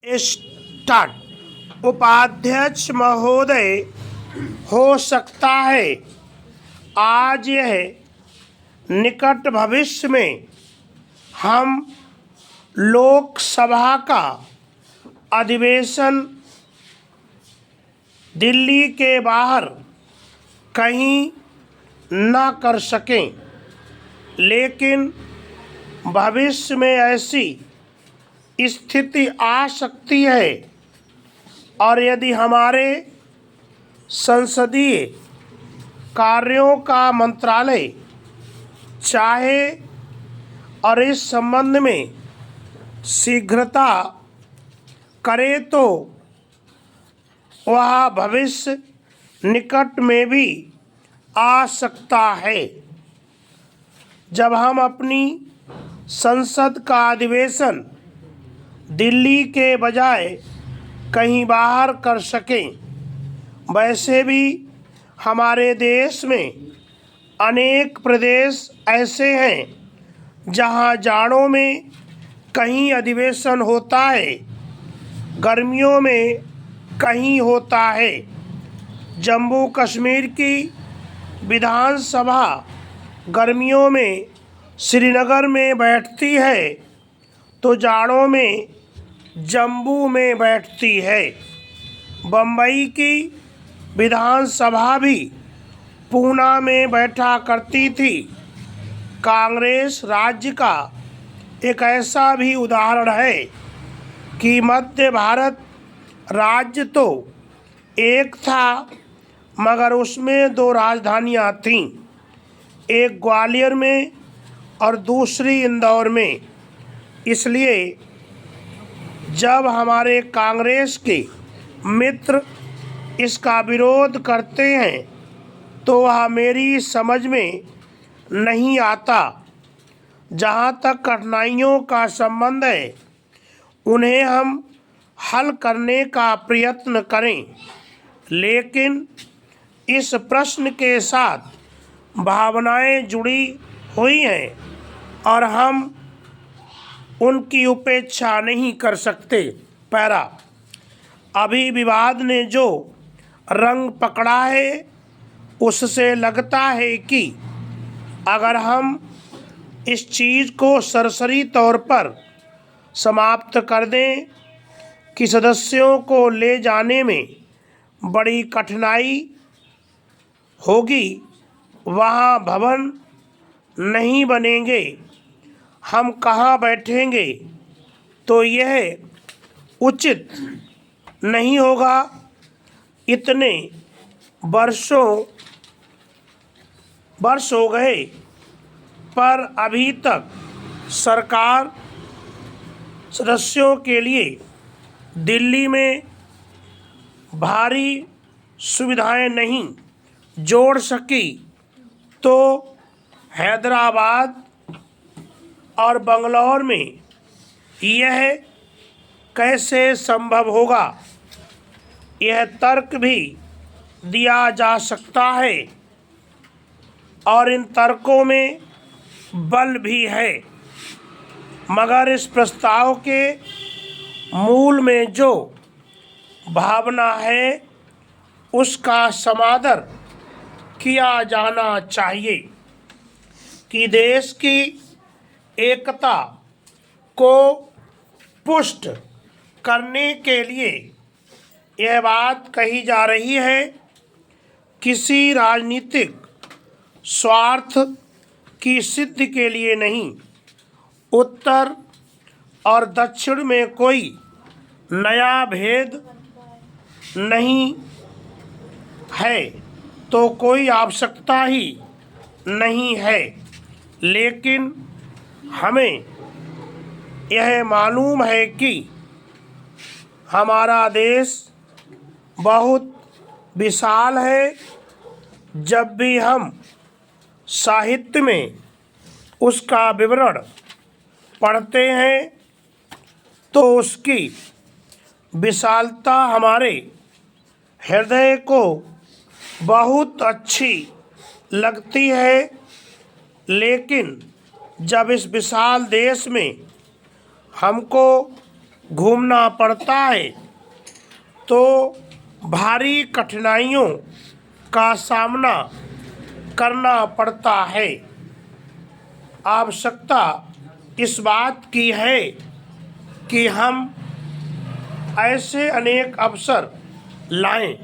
Start. उपाध्यक्ष महोदय, हो सकता है आज यह निकट भविष्य में हम लोकसभा का अधिवेशन दिल्ली के बाहर कहीं न कर सकें, लेकिन भविष्य में ऐसी स्थिति आ सकती है और यदि हमारे संसदीय कार्यों का मंत्रालय चाहे और इस संबंध में शीघ्रता करे तो वह भविष्य निकट में भी आ सकता है, जब हम अपनी संसद का अधिवेशन दिल्ली के बजाय कहीं बाहर कर सकें। वैसे भी हमारे देश में अनेक प्रदेश ऐसे हैं जहां जाड़ों में कहीं अधिवेशन होता है, गर्मियों में कहीं होता है। जम्मू कश्मीर की विधानसभा गर्मियों में श्रीनगर में बैठती है तो जाड़ों में जम्मू में बैठती है। बम्बई की विधानसभा भी पूना में बैठा करती थी। कांग्रेस राज्य का एक ऐसा भी उदाहरण है कि मध्य भारत राज्य तो एक था, मगर उसमें दो राजधानियां थीं, एक ग्वालियर में और दूसरी इंदौर में। इसलिए जब हमारे कांग्रेस के मित्र इसका विरोध करते हैं तो वह मेरी समझ में नहीं आता। जहाँ तक कठिनाइयों का संबंध है, उन्हें हम हल करने का प्रयत्न करें, लेकिन इस प्रश्न के साथ भावनाएं जुड़ी हुई हैं और हम उनकी उपेक्षा नहीं कर सकते। पैरा, अभी विवाद ने जो रंग पकड़ा है उससे लगता है कि अगर हम इस चीज़ को सरसरी तौर पर समाप्त कर दें कि सदस्यों को ले जाने में बड़ी कठिनाई होगी, वहाँ भवन नहीं बनेंगे, हम कहाँ बैठेंगे, तो यह उचित नहीं होगा। इतने वर्ष हो गए पर अभी तक सरकार सदस्यों के लिए दिल्ली में भारी सुविधाएं नहीं जोड़ सकी, तो हैदराबाद और बंगलौर में यह कैसे संभव होगा? यह तर्क भी दिया जा सकता है और इन तर्कों में बल भी है, मगर इस प्रस्ताव के मूल में जो भावना है उसका समादर किया जाना चाहिए कि देश की एकता को पुष्ट करने के लिए यह बात कही जा रही है, किसी राजनीतिक स्वार्थ की सिद्धि के लिए नहीं। उत्तर और दक्षिण में कोई नया भेद नहीं है तो कोई आवश्यकता ही नहीं है, लेकिन हमें यह मालूम है कि हमारा देश बहुत विशाल है। जब भी हम साहित्य में उसका विवरण पढ़ते हैं तो उसकी विशालता हमारे हृदय को बहुत अच्छी लगती है, लेकिन जब इस विशाल देश में हमको घूमना पड़ता है तो भारी कठिनाइयों का सामना करना पड़ता है। आवश्यकता इस बात की है कि हम ऐसे अनेक अवसर लाएं